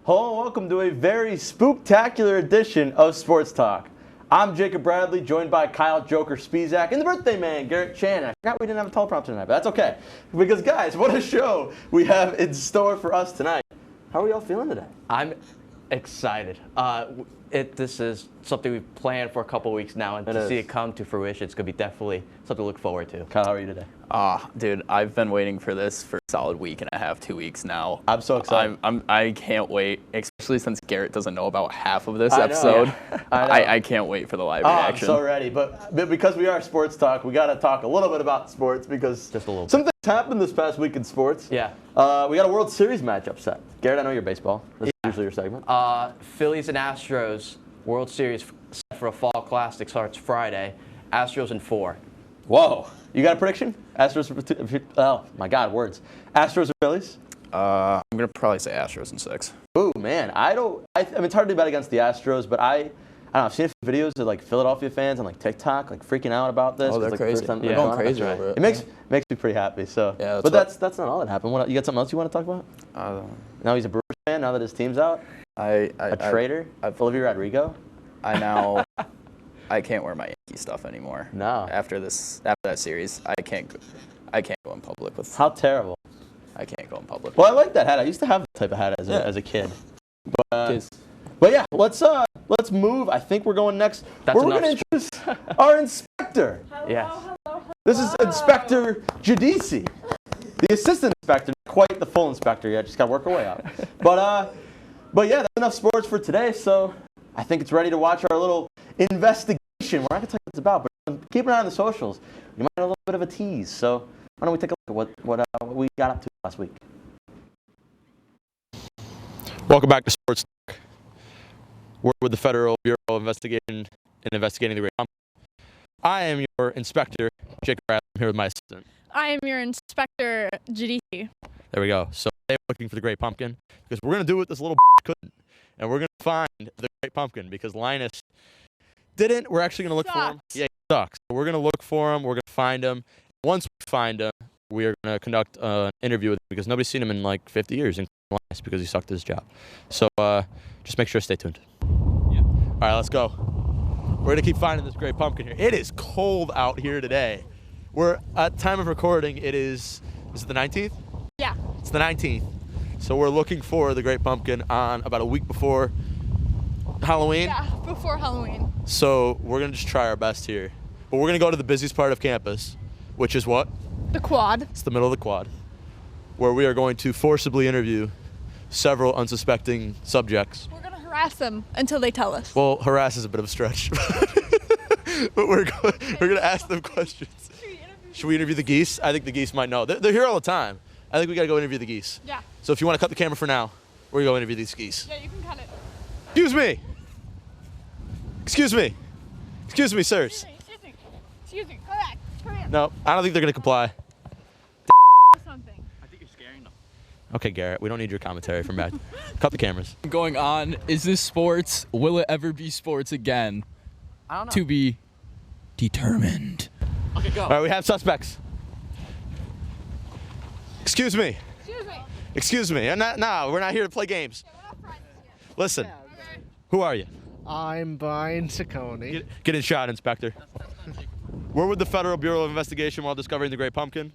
Hello and welcome to a very spooktacular edition of Sports Talk. I'm Jacob Bradley, joined by Kyle Joker Spizak and the birthday man, Garrett Chan. I forgot we didn't have a teleprompter tonight, but that's okay. Because guys, what a show we have in store for us tonight. How are we all feeling today? I'm excited. This is something we've planned for a couple weeks now, and to see it come to fruition, it's going to be definitely something to look forward to. Kyle, how are you today? Dude, I've been waiting for this for a solid week and a half, 2 weeks now. I'm so excited. I can't wait, especially since Garrett doesn't know about half of this episode. I can't wait for the live reaction. I'm so ready. But because we are Sports Talk, we got to talk a little bit about sports because just a little some things happened this past week in sports. Yeah. We got a World Series matchup set. Garrett, I know you're baseball. That's usually your segment. Phillies and Astros World Series set for a fall classic starts Friday. Astros in 4. Whoa. You got a prediction? Astros, oh my God, words. Astros or Phillies? I'm going to probably say Astros in 6. Ooh, man. I mean, it's hard to bet against the Astros, but I don't know, I've seen a few videos of like Philadelphia fans on like TikTok like freaking out about this. Oh, they're like, crazy. They're going crazy over it. It makes me pretty happy. So, yeah, but that's not all that happened. You got something else you want to talk about? Now he's a Brewers fan. Now that his team's out. A traitor. Olivia Rodrigo. I can't wear my Yankee stuff anymore. No. After that series, I can't go in public with. How terrible. I can't go in public. Well, I like that hat. I used to have that type of hat as a kid. But yeah, let's move. I think we're going next. We're going to introduce our inspector. Yes. This is Inspector Giudice, the assistant inspector, not quite the full inspector yet. Just got to work our way out. But yeah, that's enough sports for today. So I think it's ready to watch our little investigation. We're not going to tell you what it's about, but keep an eye on the socials. You might have a little bit of a tease. So why don't we take a look at what we got up to last week. Welcome back to Sports Talk. We're with the Federal Bureau of Investigation and investigating the Great Pumpkin. I am your inspector, Jacob Bradley. I'm here with my assistant. I am your inspector, Giudice. There we go. So today we're looking for the Great Pumpkin because we're going to do what this little couldn't. And we're going to find the Great Pumpkin because Linus didn't. We're actually going to look for him. Yeah, he sucks. So we're going to look for him. We're going to find him. Once we find him, we are going to conduct an interview with him because nobody's seen him in like 50 years, including Linus, because he sucked at his job. So just make sure to stay tuned. Yeah. All right, let's go. We're going to keep finding this Great Pumpkin here. It is cold out here today. We're at time of recording. Is it the 19th? Yeah. It's the 19th. So we're looking for the Great Pumpkin on about a week before Halloween. Yeah, before Halloween. So we're going to just try our best here. But we're going to go to the busiest part of campus, which is what? The quad. It's the middle of the quad, where we are going to forcibly interview several unsuspecting subjects. We're going to harass them until they tell us. Well, harass is a bit of a stretch. But we're going to ask them questions. Should we interview the geese? I think the geese might know. They're here all the time. I think we got to go interview the geese. Yeah. So if you want to cut the camera for now, we're going to go interview these geese. Yeah, you can cut it. Excuse me. Excuse me. Excuse me, sirs. Excuse me. Come back. Come here. No, I don't think they're going to comply. Something. I think you're scaring them. Okay, Garrett, we don't need your commentary from back. Cut the cameras. Going on, is this sports? Will it ever be sports again? I don't know. To be determined. Okay, go. All right, we have suspects. Excuse me. Excuse me. Excuse me. No, we're not here to play games. Yeah, we're not friends yet. Listen, Okay. who are you? I'm Brian Ciccone. Get in shot, Inspector. We're with the Federal Bureau of Investigation while discovering the Great Pumpkin.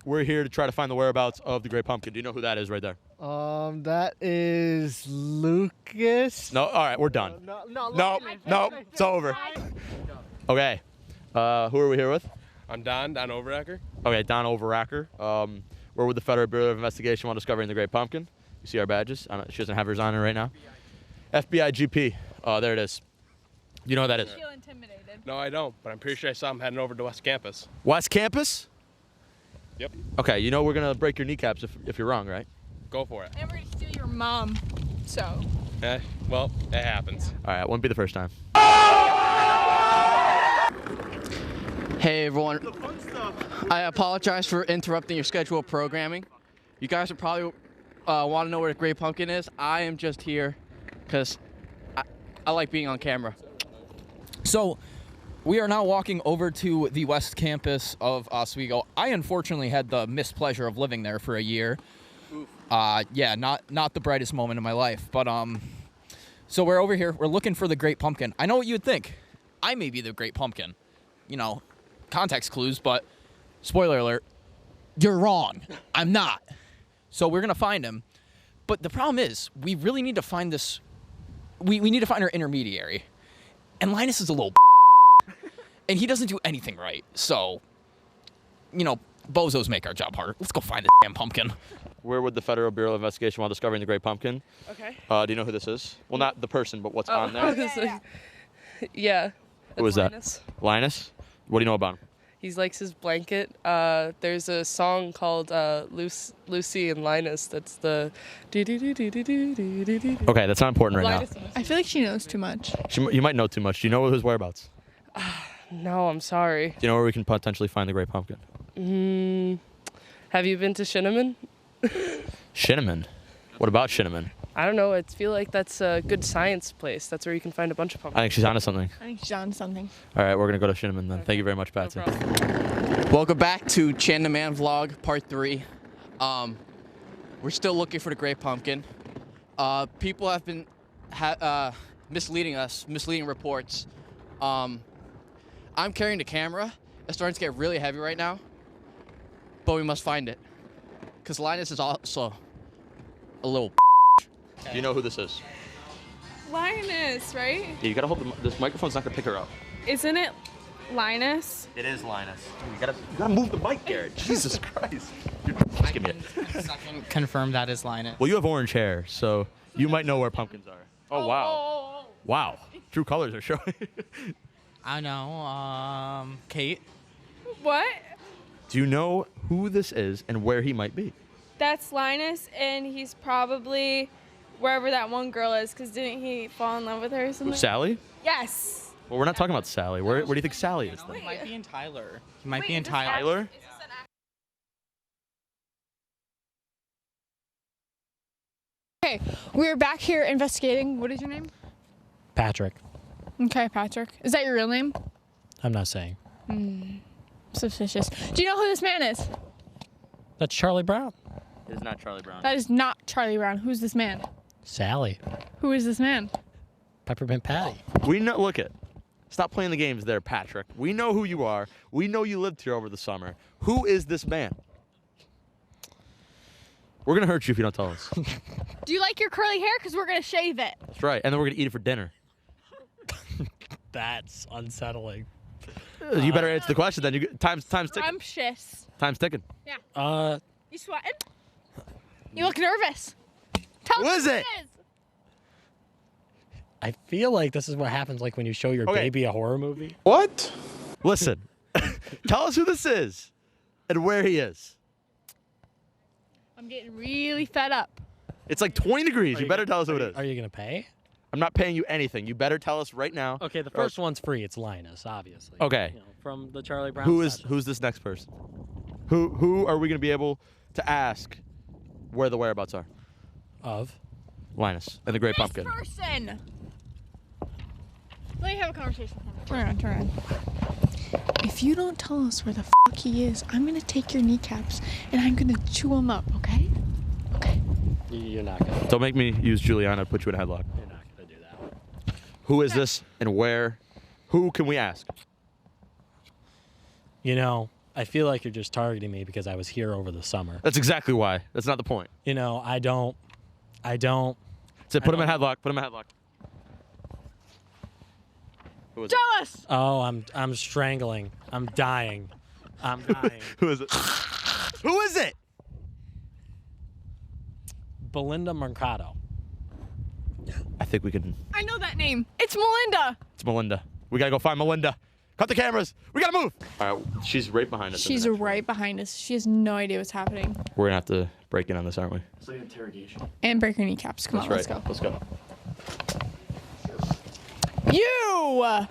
We're here to try to find the whereabouts of the Great Pumpkin. Do you know who that is right there? That is Lucas. No, all right, we're done. No, it's over. Okay, who are we here with? I'm Don Overacker. Okay, Don Overacker. We're with the Federal Bureau of Investigation while discovering the Great Pumpkin. You see our badges? She doesn't have hers on her right now. FBI GP. Oh, there it is. You know what that is? I feel intimidated. No, I don't, but I'm pretty sure I saw him heading over to West Campus. West Campus? Yep. Okay, you know we're going to break your kneecaps if you're wrong, right? Go for it. And we're going to steal your mom, so. Well, it happens. All right, wouldn't be the first time. Hey, everyone. I apologize for interrupting your scheduled programming. You guys are probably want to know where the Great Pumpkin is. I am just here because I like being on camera. So, we are now walking over to the West Campus of Oswego. I unfortunately had the mispleasure of living there for a year. Yeah, not the brightest moment in my life, but so we're over here. We're looking for the Great Pumpkin. I know what you'd think. I may be the Great Pumpkin. You know, context clues, but spoiler alert, you're wrong. I'm not. So we're gonna find him, but the problem is we really need to find this. We need to find our intermediary, and Linus is a little and he doesn't do anything right. So, you know, bozos make our job harder. Let's go find this damn pumpkin. We're with the Federal Bureau of Investigation while discovering the Great Pumpkin. Okay. Do you know who this is? Well, not the person, but what's on there. Yeah. Who is that? Linus. Linus? What do you know about him? He likes his blanket. There's a song called Lucy and Linus. That's the. Okay, that's not important right Linus. I feel like she knows too much. now. You might know too much. Do you know his whereabouts? No, I'm sorry. Do you know where we can potentially find the Great Pumpkin? Have you been to Shinneman? Shinneman? What about Shinneman? I don't know. I feel like that's a good science place. That's where you can find a bunch of I pumpkins. think she's onto something. I think she's on something. All right, we're going to go to Shinneman then. Thank you very much, Patsy. No problem. Welcome back to Chan the Man vlog part 3. We're still looking for the Great Pumpkin. People have been misleading reports. I'm carrying the camera. It's starting to get really heavy right now, but we must find it. Because Linus is also a little. Do you know who this is? Linus, right? Yeah, you got to hold this microphone's not going to pick her up. Isn't it Linus? It is Linus. You gotta move the mic, Garrett. Jesus Christ. Just give me it. Confirm that is Linus. Well, you have orange hair, so you might know where pumpkins are. Oh, wow. Oh. Wow. True colors are showing. I know. Kate. What? Do you know who this is and where he might be? That's Linus, and he's probably wherever that one girl is, because didn't he fall in love with her or something? Sally? Yes. Well, we're not talking about Sally. Where do you think Sally is then? He might be in Tyler. He might be in is this Tyler. Tyler? Okay, we're back here investigating. What is your name? Patrick. Okay, Patrick. Is that your real name? I'm not saying. Suspicious. Do you know who this man is? That's Charlie Brown. It is not Charlie Brown. That is not Charlie Brown. Who's this man? Sally. Who is this man? Peppermint Patty. We know. Look it. Stop playing the games there, Patrick. We know who you are. We know you lived here over the summer. Who is this man? We're gonna hurt you if you don't tell us. Do you like your curly hair? Because we're going to shave it. That's right. And then we're gonna eat it for dinner. That's unsettling. You better answer the question then. Time's ticking. Scrumptious. Time's ticking. You sweating? You look nervous. Tell Who us is who it? I feel like this is what happens like when you show your Okay. baby a horror movie. What? Listen. Tell us who this is and where he is. I'm getting really fed up. It's like 20 degrees. You better tell us who it is. Are you going to pay? I'm not paying you anything. You better tell us right now. Okay, the first one's free. It's Linus, obviously. Okay. You know, from the Charlie Brown special. Who's this next person? Who are we gonna be able to ask where the whereabouts are? Of? Linus and the Great Pumpkin. This person. Let me have a conversation with him. Turn on. If you don't tell us where the fuck he is, I'm gonna take your kneecaps and I'm gonna chew him up, okay? Okay. You're not going to. Don't make me use Juliana to put you in a headlock. You're not going to do that. Who is this and where? Who can we ask? You know, I feel like you're just targeting me because I was here over the summer. That's exactly why. That's not the point. You know, I don't. So put him in a headlock. Put him in a headlock. Who is it? Tell us! Oh, I'm strangling. I'm dying. I'm dying. Who is it? Who is it? Belinda Mercado. I think we can. I know that name. It's Melinda. It's Melinda. We gotta go find Melinda. Cut the cameras. We gotta move. All right, she's right behind us. She's right behind us. She has no idea what's happening. We're gonna have to break in on this, aren't we? It's like an interrogation. And break her kneecaps. Come on, That's let's right. Let's go. go. You!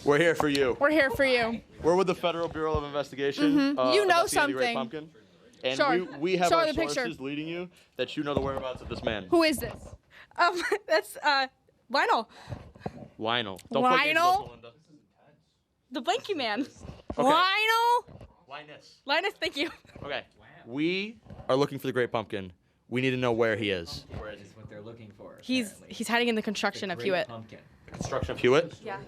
We're here for you. We're here for you. We're with the Federal Bureau of Investigation. You know investigating the Great something. Pumpkin. And Sure. we have Show our her the picture. sources leading you that you know the whereabouts of this man. Who is this? That's Lionel, Lionel. Don't play games with us, Lionel? Melinda. the Blanky Man. Okay. Lionel? Linus. Linus, thank you. Okay. We are looking for the Great Pumpkin. We need to know where he is. Is what they're looking for. He's hiding in the construction of Hewitt. Pumpkin. Construction of Hewitt? Yeah.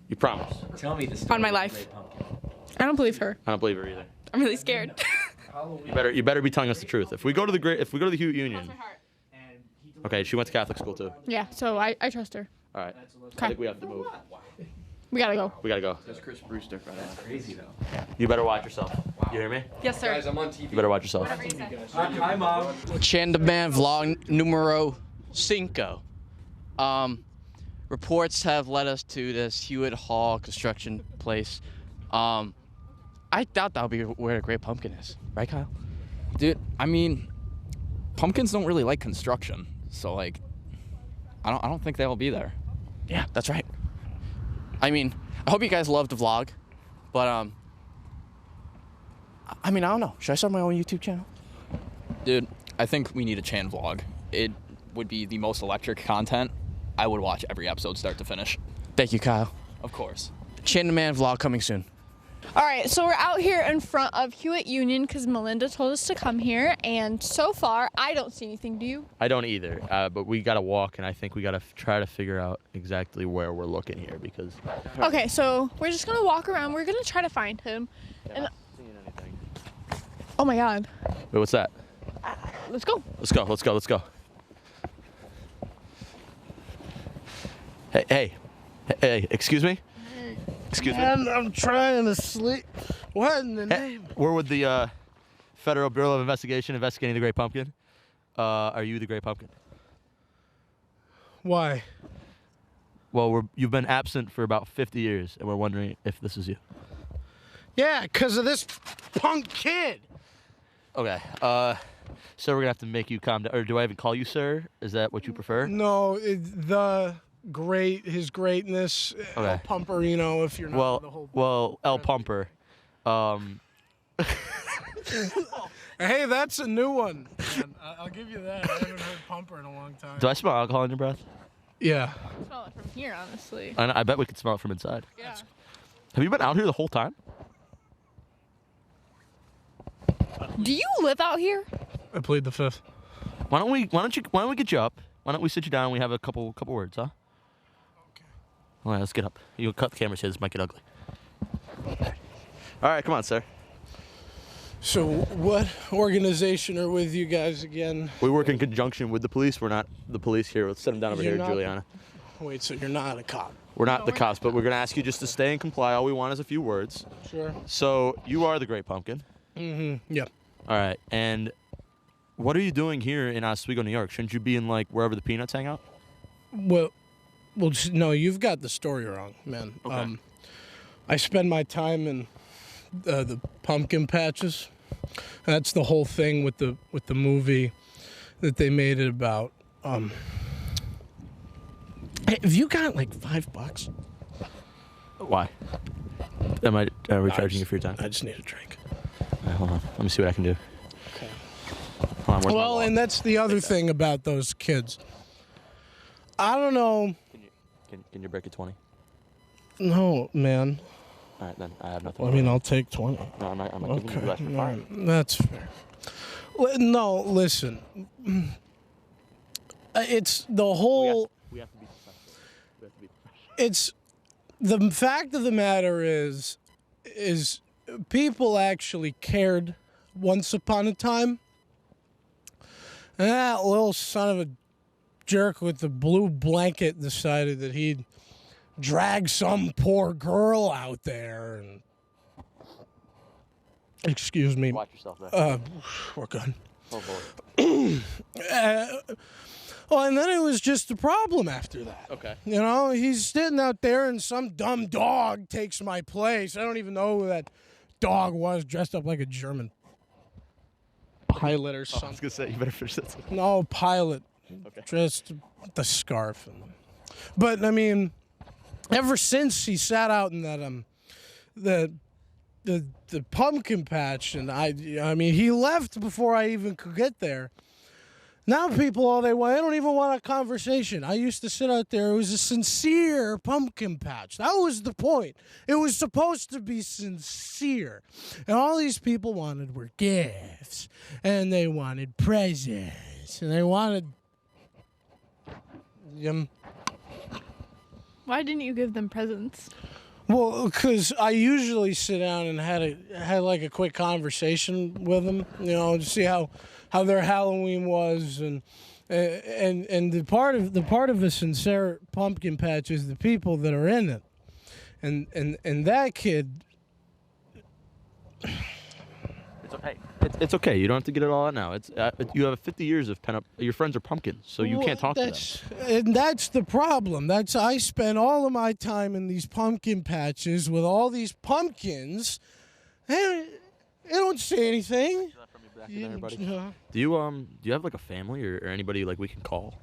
You promise? Tell me the story. On my of the life. Great Pumpkin. I don't believe her. I don't believe her either. I'm really scared. You better be telling us the truth. If we go to the Hewitt Union. Okay, she went to Catholic school too. Yeah, so I trust her. All right. Okay. I think we have to move. We gotta go. We gotta go. That's Chris Brewster. That's crazy though. You better watch yourself. You hear me? Yes, sir. Guys, I'm on TV. You better watch yourself. Hi, Mom. Chandaman vlog numero 5. Reports have led us to this Hewitt Hall construction place. I doubt that'll be where the Great Pumpkin is, right, Kyle? Dude, I mean, pumpkins don't really like construction, so like, I don't think they'll be there. Yeah, that's right. I mean, I hope you guys love the vlog, but I mean, I don't know. Should I start my own YouTube channel? Dude, I think we need a Chan vlog. It would be the most electric content. I would watch every episode start to finish. Thank you, Kyle. Of course. Chandaman vlog coming soon. All right, so we're out here in front of Hewitt Union because Melinda told us to come here, and so far, I don't see anything. Do you? I don't either, but we gotta walk, and I think we gotta try to figure out exactly where we're looking here because. Okay, so we're just gonna walk around. We're gonna try to find him. And oh my God. Wait, what's that? Let's go. Let's go. Let's go. Let's go. Hey! Excuse me. Excuse me. I'm trying to sleep. What in the name? We're with the Federal Bureau of Investigation investigating the Great Pumpkin. Are you the Great Pumpkin? Why? Well, you've been absent for about 50 years, and we're wondering if this is you. Yeah, because of this punk kid. Okay. So we're gonna have to make you calm down. Or do I even call you sir? Is that what you prefer? No, his greatness, Okay. El Pumper, you know, if you're not the whole... Well, El Pumper. Hey, that's a new one. Man. I'll give you that. I haven't heard Pumper in a long time. Do I smell alcohol in your breath? Yeah. I smell it from here, honestly. I bet we could smell it from inside. Yeah. Have you been out here the whole time? Do you live out here? I plead the fifth. Why don't we get you up? Why don't we sit you down and we have a couple words, huh? Okay. All right, let's get up. You'll cut the cameras here. This might get ugly. All right, come on, sir. So what organization are with you guys again? We work in conjunction with the police. We're not the police here. Let's set him down over You're here, not- Juliana. Wait, so you're not a cop? We're not the cops, but we're going to ask you just to stay and comply. All we want is a few words. Sure. So you are the Great Pumpkin. Mm-hmm. Yeah. All right, and what are you doing here in Oswego, New York? Shouldn't you be in, like, wherever the Peanuts hang out? Well, no, you've got the story wrong, man. Okay. I spend my time in the pumpkin patches. That's the whole thing with the movie that they made it about. Hey, have you got like $5? Why? Are we charging you for your time? I just need a drink. All right, hold on. Let me see what I can do. Okay. Hold on, where's my Well, wallet? and that's the other thing about those kids. I don't know. Can you break a 20? No, man. All right, then. I have nothing. I mean, I'll take 20. No, I'm not giving you less for all fine. right, that's fair. No, listen. It's the whole. We have to be professional. It's the fact of the matter is people actually cared once upon a time. And that little son of a jerk with the blue blanket decided that he'd drag some poor girl out there and excuse me. Watch yourself there. We're good. Oh, boy. Well, and then it was just a problem after that. Okay. You know, he's sitting out there and some dumb dog takes my place. I don't even know who that dog was, dressed up like a German pilot or I something. was going to say, you better finish this. No, pilot. Okay. Dressed with the scarf. But, I mean, ever since he sat out in that, the pumpkin patch, and I mean, he left before I even could get there. Now people, all they want, they don't even want a conversation. I used to sit out there. It was a sincere pumpkin patch. That was the point. It was supposed to be sincere. And all these people wanted were gifts. And they wanted presents. And they wanted... Why didn't you give them presents? Well, because I usually sit down and had like a quick conversation with them, you know, to see how their Halloween was, and the part of a sincere pumpkin patch is the people that are in it, and that kid. It's okay. It's okay. You don't have to get it all out now. It's you have 50 years of pent up. Your friends are pumpkins, so you can't talk to them. And that's the problem. I spend all of my time in these pumpkin patches with all these pumpkins, and they don't say anything. Do you have like a family or anybody like we can call?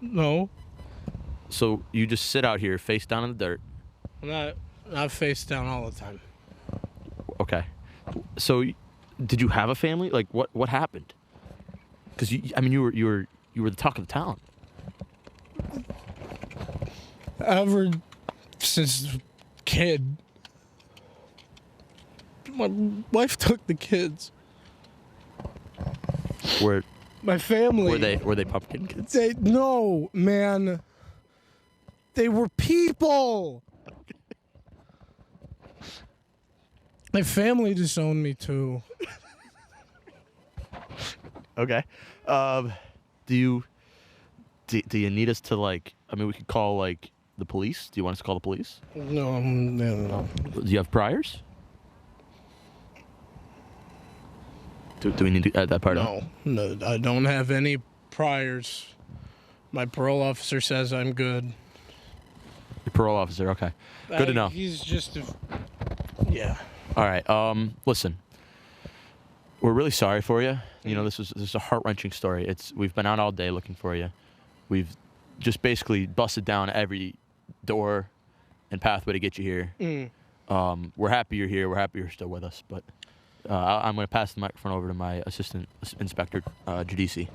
No. So you just sit out here face down in the dirt. Not face down all the time. Okay. So did you have a family? Like what happened? Because you were the talk of the town. Ever since kid, my wife took the kids. My family. Were they pumpkin kids? No, man. They were people. My family disowned me too. Okay. Do you need us to we could call the police? Do you want us to call the police? No. Do you have priors? Do we need to add that part up? No, I don't have any priors. My parole officer says I'm good. Your parole officer, okay. Good to know. He's just yeah. All right. Listen. We're really sorry for you. You know, this is a heart-wrenching story. We've been out all day looking for you. We've just basically busted down every door and pathway to get you here. We're happy you're here. We're happy you're still with us. But I'm going to pass the microphone over to my assistant inspector, Judici.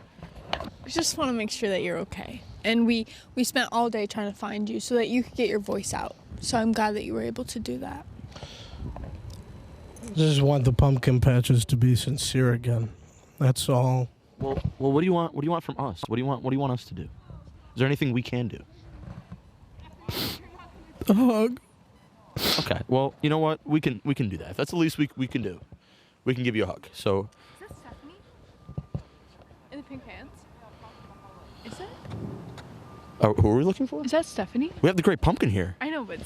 I just want to make sure that you're okay. And we spent all day trying to find you so that you could get your voice out. So I'm glad that you were able to do that. Just want the pumpkin patches to be sincere again. That's all. Well, what do you want? What do you want from us? What do you want us to do? Is there anything we can do? A hug. Okay. Well, you know what? We can do that. If that's the least we can do. We can give you a hug. So. Is that Stephanie? In the pink pants? Is that? Who are we looking for? Is that Stephanie? We have the Great Pumpkin here. I know, but.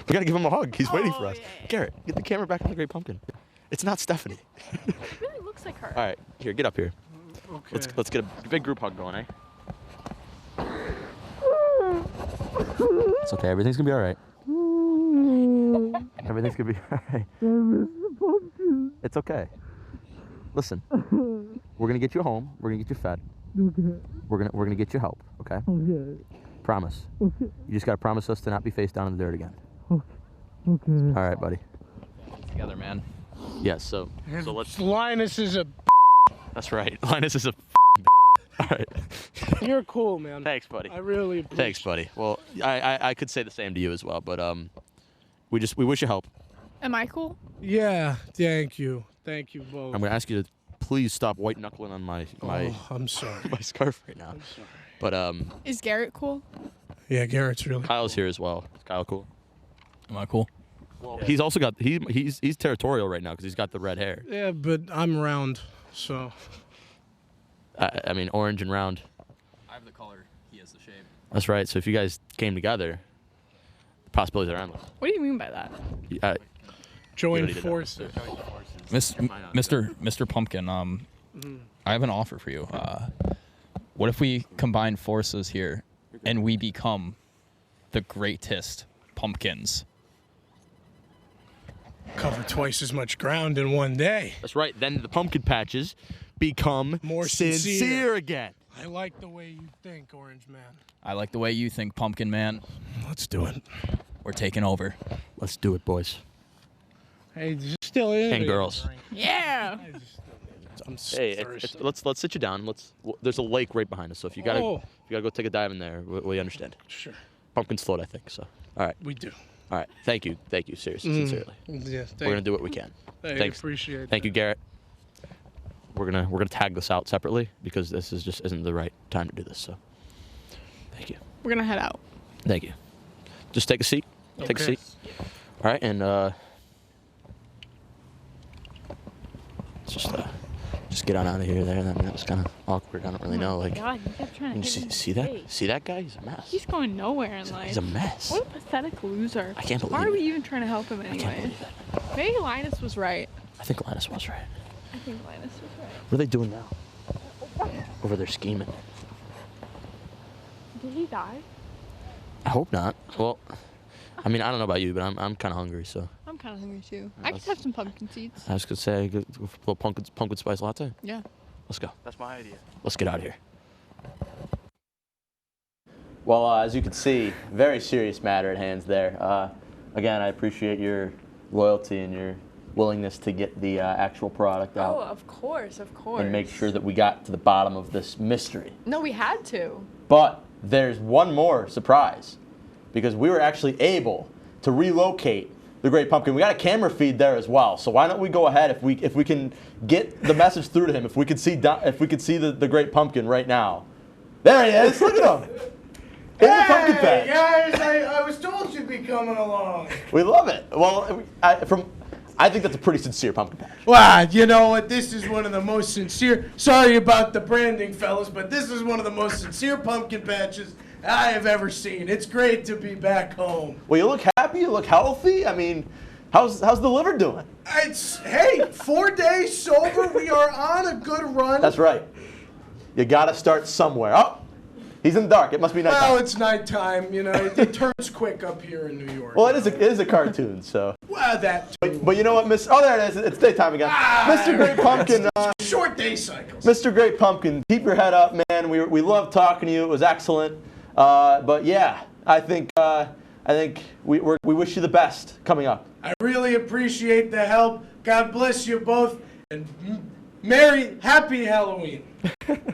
We gotta give him a hug. He's waiting for us. Yeah. Garrett, get the camera back on the Great Pumpkin. It's not Stephanie. It really looks like her. All right, here, get up here. Okay. Let's get a big group hug going, eh? It's okay. Everything's gonna be all right. Everything's gonna be all right. It's okay. Listen, we're gonna get you home. We're gonna get you fed. Okay. We're gonna get you help. Okay. Okay. Promise. Okay. You just gotta promise us to not be face down in the dirt again. Okay. All right, buddy. Together, man. Yes. So let's. Linus is a. That's right. Linus is a. All right. You're cool, man. Thanks, buddy. I really appreciate. Thanks, buddy. Well, I could say the same to you as well, but we wish you help. Am I cool? Yeah. Thank you. Thank you both. I'm gonna ask you to please stop white knuckling on my I'm sorry. my scarf right now. I'm sorry. But Is Garrett cool? Yeah, Garrett's really. Kyle's here as well. Is Kyle cool? Am I cool? Well, he's also got he's territorial right now because he's got the red hair. Yeah, but I'm round, so. I mean, orange and round. I have the color. He has the shape. That's right. So if you guys came together, the possibilities are endless. What do you mean by that? Join already did that. forces. Mr. Pumpkin, I have an offer for you. What if we combine forces here and we become the greatest pumpkins? Cover twice as much ground in one day. That's right. Then the pumpkin patches become More sincere again. I like the way you think, Orange Man. I like the way you think, Pumpkin Man. Let's do it. We're taking over. Let's do it, boys Hey, just still in and it. girls. Yeah. I'm Hey, thirsty. let's sit you down. There's a lake right behind us, so if you gotta go take a dive in there, we understand. Sure. Pumpkins float, I think. So, all right. We do. All right. Thank you, seriously, sincerely. Yeah, We're gonna do what we can. Thanks. Appreciate Thank you, Garrett. We're gonna tag this out separately because this isn't the right time to do this. So, thank you. We're gonna head out. Thank you. Just take a seat. Take a seat. All right, and just get on out of here. There. I mean, that was kind of awkward. I don't really know. Like, God, you kept trying to hit him see in the that? face. See that guy? He's a mess. He's going nowhere in life. He's a mess. What a pathetic loser. I can't believe Why are we it. even trying to help him anyway? I can't believe it. Maybe Linus was right. I think Linus was right. I think Linus was right. What are they doing now? Over there scheming. Did he die? I hope not. Well, I mean, I don't know about you, but I'm kind of hungry, so. I'm kind of hungry too. I could have some pumpkin seeds. I was gonna say, a little pumpkin spice latte. Yeah. Let's go. That's my idea. Let's get out of here. Well, as you can see, very serious matter at hand there. Again, I appreciate your loyalty and your willingness to get the actual product out. Oh, of course, of course. And make sure that we got to the bottom of this mystery. No, we had to. But there's one more surprise, because we were actually able to relocate the Great Pumpkin. We got a camera feed there as well. So why don't we go ahead, if we can get the message through to him, if we could see the Great Pumpkin right now. There he is. Look at him. Here's the pumpkin patch. Guys, I was told you'd be coming along. We love it. Well, I think that's a pretty sincere pumpkin patch. Wow, you know what? This is one of the most sincere. Sorry about the branding, fellas, but this is one of the most sincere pumpkin patches I have ever seen. It's great to be back home. Well, you look happy. You look healthy. I mean, how's the liver doing? Hey, 4 days sober. We are on a good run. That's right. You got to start somewhere. Oh, he's in the dark. It must be nighttime. Well, it's nighttime. You know, it turns quick up here in New York. Well, it is a cartoon, so. Well, that too. But you know what, Oh, there it is. It's daytime again. Mr. Great Pumpkin. Short day cycles. Mr. Great Pumpkin, keep your head up, man. We love talking to you. It was excellent. But yeah, I think we wish you the best coming up. I really appreciate the help. God bless you both, and happy Halloween.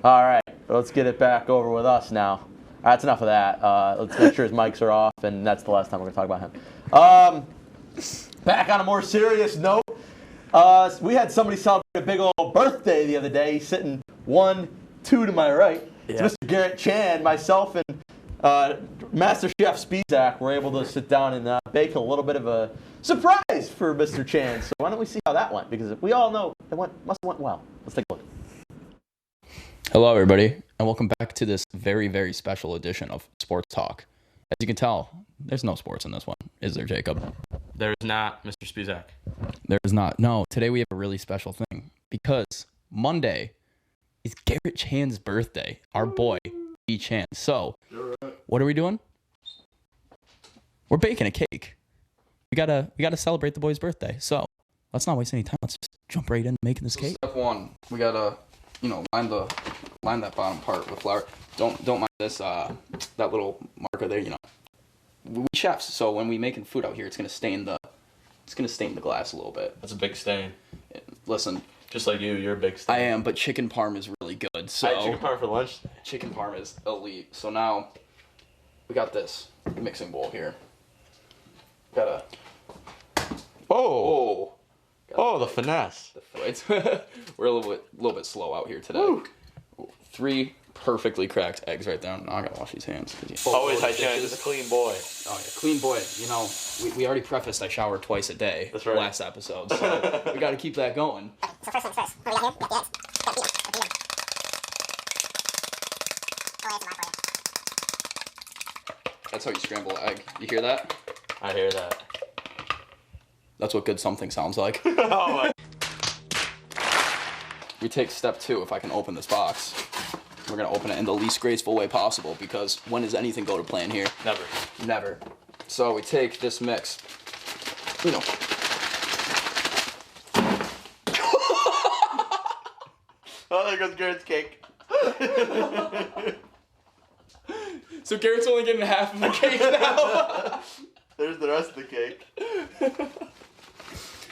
All right, let's get it back over with us now. That's enough of that. Let's make sure his mics are off, and that's the last time we're gonna talk about him. Back on a more serious note, we had somebody celebrate a big old birthday the other day. He's sitting 1, 2 to my right. Yeah. It's Mr. Garrett Chan, myself, and Master Chef Spizak were able to sit down and bake a little bit of a surprise for Mr. Chan. So why don't we see how that went? Because we all know it must have went well. Let's take a look. Hello, everybody, and welcome back to this very, very special edition of Sports Talk. As you can tell, there's no sports in this one, is there, Jacob? There's not, Mr. Spizak. There's not. No, today we have a really special thing because Monday is Garrett Chan's birthday, our boy, E. Chan. So, what are we doing? We're baking a cake. We gotta celebrate the boy's birthday. So, let's not waste any time. Let's just jump right into making this cake. Step one, we gotta, line that bottom part with flour. Don't mind this that little marker there. We chefs, so when we making food out here, it's gonna stain the glass a little bit. That's a big stain. Listen, just like you're a big stain. I am, but chicken parm is really good. So I had chicken parm for lunch. Chicken parm is elite. So now we got this mixing bowl here. Gotta. Oh, the finesse. We're a little bit slow out here today. Woo. 3 perfectly cracked eggs right there. Now I gotta wash these hands. Always hygienic. Just a clean boy. Oh yeah, clean boy. We already prefaced I shower twice a day. That's right. Last episode, so we gotta keep that going. So first things first. What do we got here? That's how you scramble an egg. You hear that? I hear that. That's what good something sounds like. Oh my. We take step 2, if I can open this box. We're gonna open it in the least graceful way possible because when does anything go to plan here? Never. So we take this mix. Oh, there goes Garrett's cake. So Garrett's only getting half of the cake now. There's the rest of the cake.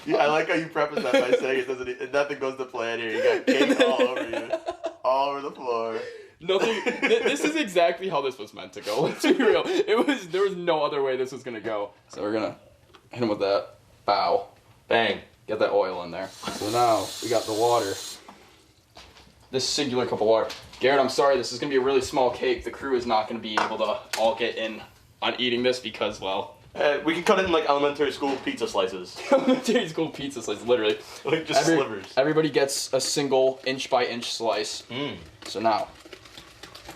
I like how you preface that by saying nothing goes to plan here. You got cake nothing. This is exactly how this was meant to go. Let's be real. There was no other way this was gonna go. So we're gonna hit him with that. Bow. Bang. Get that oil in there. So now we got the water. This singular cup of water. Garrett, I'm sorry. This is gonna be a really small cake. The crew is not gonna be able to all get in on eating this because, well. We can cut it in like elementary school pizza slices. Elementary school pizza slices, literally. Like just slivers. Everybody gets a single inch-by-inch slice. So now,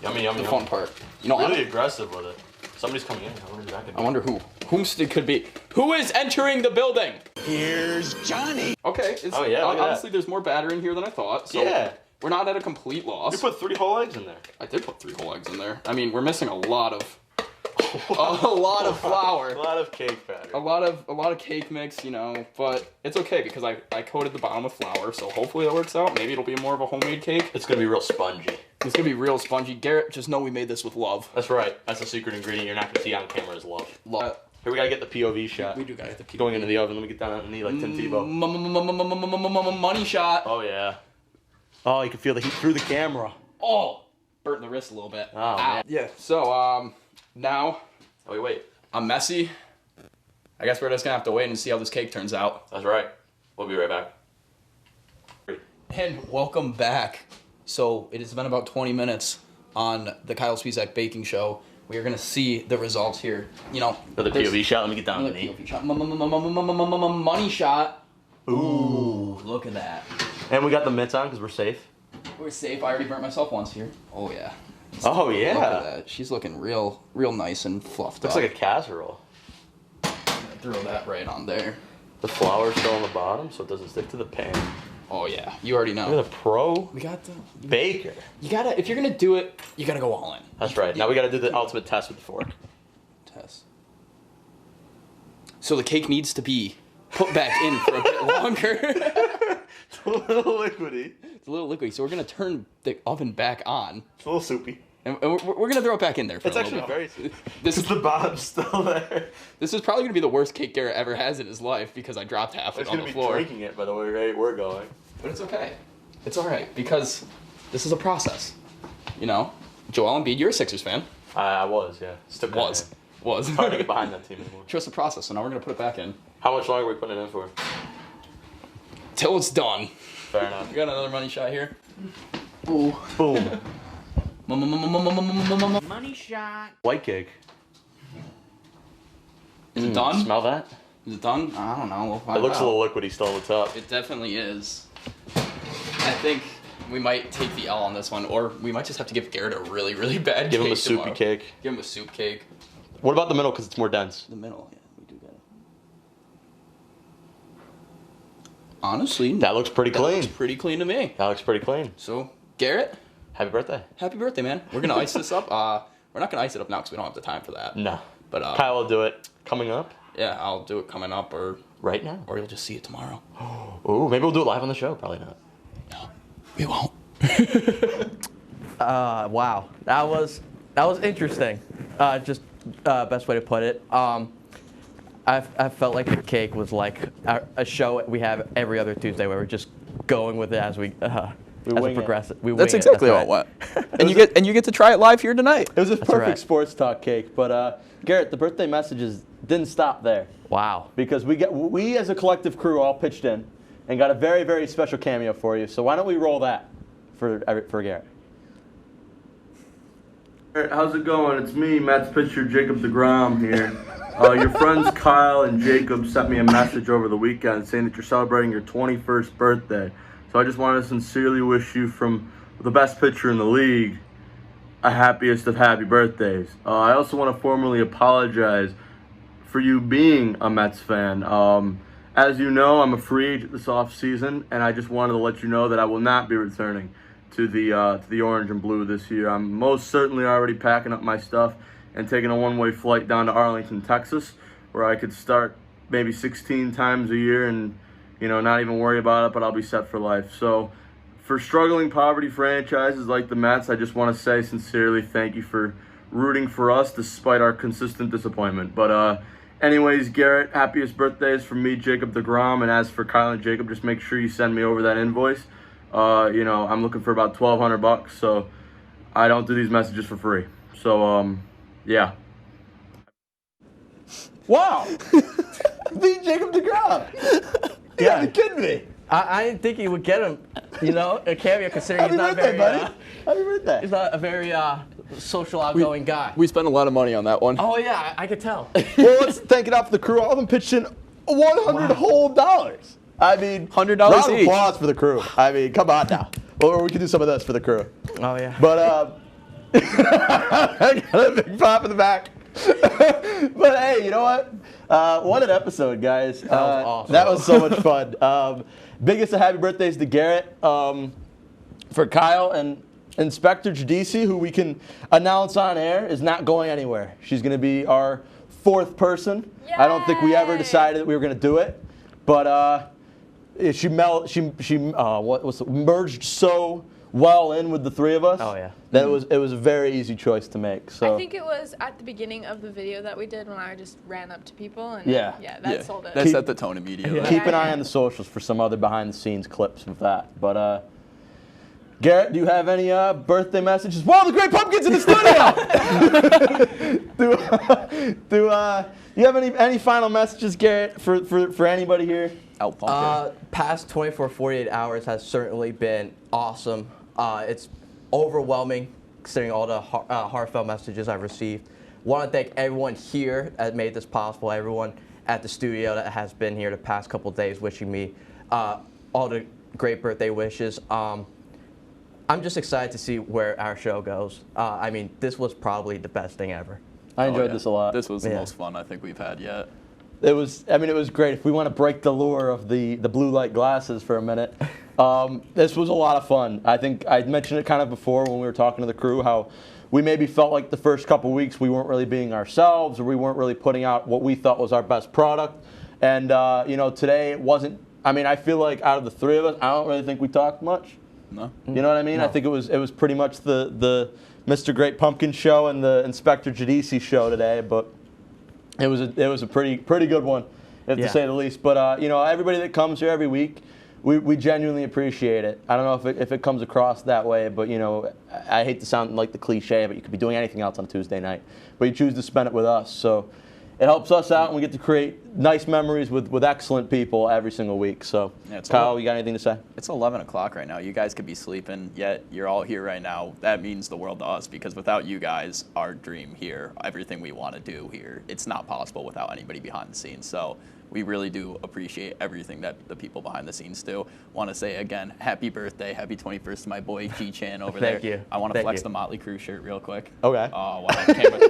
yummy, yummy. the fun part. You know, really aggressive with it. Somebody's coming in. I wonder who that could be. I whom it could be. Who is entering the building? Here's Johnny. Okay. Oh yeah. Honestly, there's more batter in here than I thought. So yeah. We're not at a complete loss. You put 3 whole eggs in there. I did put 3 whole eggs in there. I mean, we're missing a lot of flour. A lot of cake batter. A lot of cake mix, you know, but it's okay because I coated the bottom with flour, so hopefully that works out. Maybe it'll be more of a homemade cake. It's gonna be real spongy. It's gonna be real spongy. Garrett, just know we made this with love. That's right. That's the secret ingredient you're not gonna see on camera is love. Love. Here we gotta get the POV shot. We do gotta get the POV. Going into the oven. Let me get down on the knee like Tim Tebow. Money shot. Oh yeah. Oh, you can feel the heat through the camera. Oh, burnt the wrist a little bit. Oh man. Yeah. So now. Oh wait. I'm messy. I guess we're just gonna have to wait and see how this cake turns out. That's right. We'll be right back. And welcome back. So it has been about 20 minutes on the Kyle Spisak Baking Show. We are gonna see the results here. You know, another POV shot. Let me get down on the knee. POV shot. Money shot. Ooh, look at that. And we got the mitts on because we're safe. We're safe. I already burnt myself once here. Oh yeah. Oh yeah. Look at that. She's looking real nice and fluffed Looks up. like a casserole. Throw that right on there. The flour's still on the bottom, so it doesn't stick to the pan. Oh yeah, you already know. Look at the pro. We got the baker. You gotta, if you're gonna do it, you gotta go all in. That's right. Now we gotta do the ultimate test with the fork. Test. So the cake needs to be put back in for a bit longer. It's a little liquidy. It's a little liquidy. So we're gonna turn the oven back on. It's a little soupy. And we're gonna throw it back in there for it's a little actually bit. very. This is the bottom still there. This is probably gonna be the worst cake Garrett ever has in his life because I dropped half it on the floor. Gonna be drinking it by the way we're going. But it's okay. It's all right because this is a process. You know, Joel Embiid, you're a Sixers fan. I was, yeah. Still was. It's hard to get behind that team anymore. Trust the process. So now we're gonna put it back in. How much longer are we putting it in for? Till it's done. Fair enough. We got another money shot here. Ooh. Boom. Money shot. White cake. Is it done? Smell that? Is it done? I don't know. We'll find It looks out. a little liquidy still on the top. It definitely is. I think we might take the L on this one, or we might just have to give Garrett a really, really bad cake. Give him a soupy tomorrow. cake. Give him a soup cake. What about the middle? Because it's more dense. The middle, yeah, we do get it. Honestly, that looks pretty clean. Looks pretty clean to me. That looks pretty clean. So, Garrett, happy birthday. Happy birthday, man. We're gonna ice this up. We're not gonna ice it up now because we don't have the time for that. No. But Kyle will do it coming up. Yeah, I'll do it coming up, or right now, or you'll just see it tomorrow. Ooh, maybe we'll do it live on the show. Probably not. No, we won't. Wow, that was interesting. Just best way to put it. I felt like the cake was like a show we have every other Tuesday where we're just going with it as we progress. That's exactly how it went. And you get to try it live here tonight. It was a perfect sports talk cake. But Garrett, the birthday messages didn't stop there. Wow. Because we as a collective crew all pitched in and got a very, very special cameo for you. So why don't we roll that for Garrett? How's it going? It's me, Mets pitcher Jacob deGrom here. Your friends Kyle and Jacob sent me a message over the weekend saying that you're celebrating your 21st birthday. So I just want to sincerely wish you from the best pitcher in the league a happiest of happy birthdays. I also want to formally apologize for you being a Mets fan. As you know, I'm a free agent this offseason, and I just wanted to let you know that I will not be returning to the orange and blue this year. I'm most certainly already packing up my stuff and taking a one-way flight down to Arlington, Texas, where I could start maybe 16 times a year and, you know, not even worry about it, but I'll be set for life. So for struggling poverty franchises like the Mets, I just want to say sincerely thank you for rooting for us despite our consistent disappointment. But anyways, Garrett, happiest birthdays from me, Jacob deGrom, and as for Kyle and Jacob, just make sure you send me over that invoice. You know, I'm looking for about $1,200, so I don't do these messages for free. So, yeah. Wow. Beat Jacob DeGrom. Yeah, you're kidding me. I didn't think he would get him, a cameo considering Happy he's not birthday, very, buddy. Happy birthday. he's not a very social outgoing guy. We spent a lot of money on that one. Oh yeah, I could tell. Well, let's thank it out for the crew. All of them pitched in $100 whole dollars. I mean, $100 round of each. applause for the crew. I mean, come on now. Or we can do some of this for the crew. Oh yeah. But I got a big pop in the back. But hey, you know what? What an episode, guys. That was awesome. That was so much fun. Biggest of happy birthdays to Garrett, for Kyle and Inspector Giudice, who we can announce on air is not going anywhere. She's going to be our 4th person. Yay! I don't think we ever decided that we were going to do it, but she merged so well in with the 3 of us. Oh yeah. That it was a very easy choice to make. So I think it was at the beginning of the video that we did when I just ran up to people and that sold it. That set the tone immediately. Keep an eye on the socials for some other behind-the-scenes clips of that. But Garrett, do you have any birthday messages? Whoa, the Great Pumpkin's in the studio! do you have any final messages, Garrett, for anybody here? Out pumpkin. Past 24, 48 hours has certainly been awesome. It's overwhelming considering all the heartfelt messages I've received. Want to thank everyone here that made this possible, everyone at the studio that has been here the past couple days wishing me all the great birthday wishes. I'm just excited to see where our show goes. I mean, this was probably the best thing ever. I enjoyed this a lot. This was the most fun I think we've had yet. It was great. If we want to break the lure of the blue light glasses for a minute, this was a lot of fun. I think I mentioned it kind of before when we were talking to the crew, how we maybe felt like the first couple weeks we weren't really being ourselves, or we weren't really putting out what we thought was our best product. And, today it wasn't, I feel like out of the 3 of us, I don't really think we talked much. No. You know what I mean? No. I think it was pretty much the Mr. Great Pumpkin show and the Inspector Giudice show today, but it was a pretty good one, to say the least. But everybody that comes here every week, we genuinely appreciate it. I don't know if it comes across that way, but I hate to sound like the cliche, but you could be doing anything else on a Tuesday night, but you choose to spend it with us. So it helps us out, and we get to create nice memories with excellent people every single week. So, Kyle, you got anything to say? It's 11 o'clock right now. You guys could be sleeping, yet you're all here right now. That means the world to us, because without you guys, our dream here, everything we want to do here, it's not possible without anybody behind the scenes. So we really do appreciate everything that the people behind the scenes do. Want to say again, happy birthday, happy 21st to my boy G-Chan over there. Thank you. I want to flex the Motley Crue shirt real quick. Okay. Oh, wow.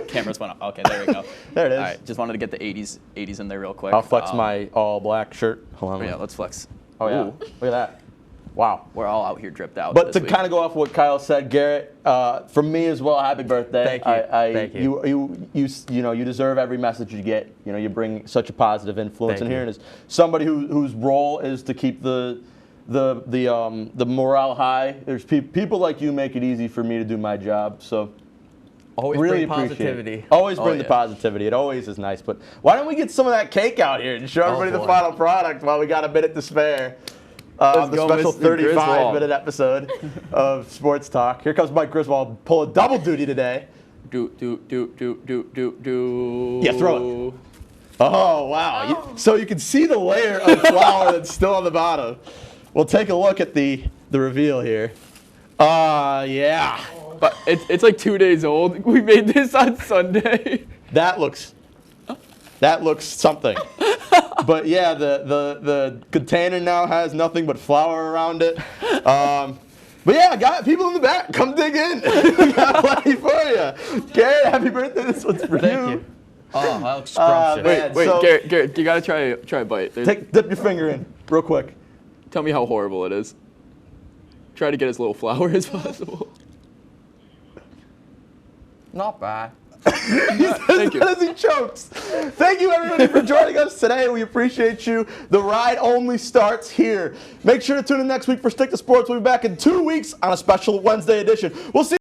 Cameras went up. Okay, there we go. There it is. All right, just wanted to get the 80s in there real quick. I'll flex my all black shirt. Hold on. Yeah, let's flex. Oh yeah. Ooh. Look at that. Wow. We're all out here dripped out. But to kind of go off what Kyle said, Garrett, from me as well, happy birthday. Thank you. Thank you. You deserve every message you get. You bring such a positive influence in here, and as somebody whose role is to keep the morale high. There's people like you make it easy for me to do my job. So always really bring appreciate positivity. It. Always bring the positivity. It always is nice. But why don't we get some of that cake out here and show everybody the final product while we got a minute to spare? The special 35-minute episode of Sports Talk. Here comes Mike Griswold, pulling double duty today. Do. Yeah, throw it. Oh, wow. So you can see the layer of flour that's still on the bottom. We'll take a look at the reveal here. Yeah. But it's like 2 days old. We made this on Sunday. That looks something. But yeah, the container now has nothing but flour around it. But yeah, got people in the back. Come dig in. We got plenty for you. Garrett, happy birthday. This one's for Thank you. Oh, that looks scrumptious. Wait, so, Garrett, you gotta try a bite. Dip your finger in, real quick. Tell me how horrible it is. Try to get as little flour as possible. Not bad. Thank you. As he chokes. Thank you, everybody, for joining us today. We appreciate you. The ride only starts here. Make sure to tune in next week for Stick to Sports. We'll be back in 2 weeks on a special Wednesday edition. We'll see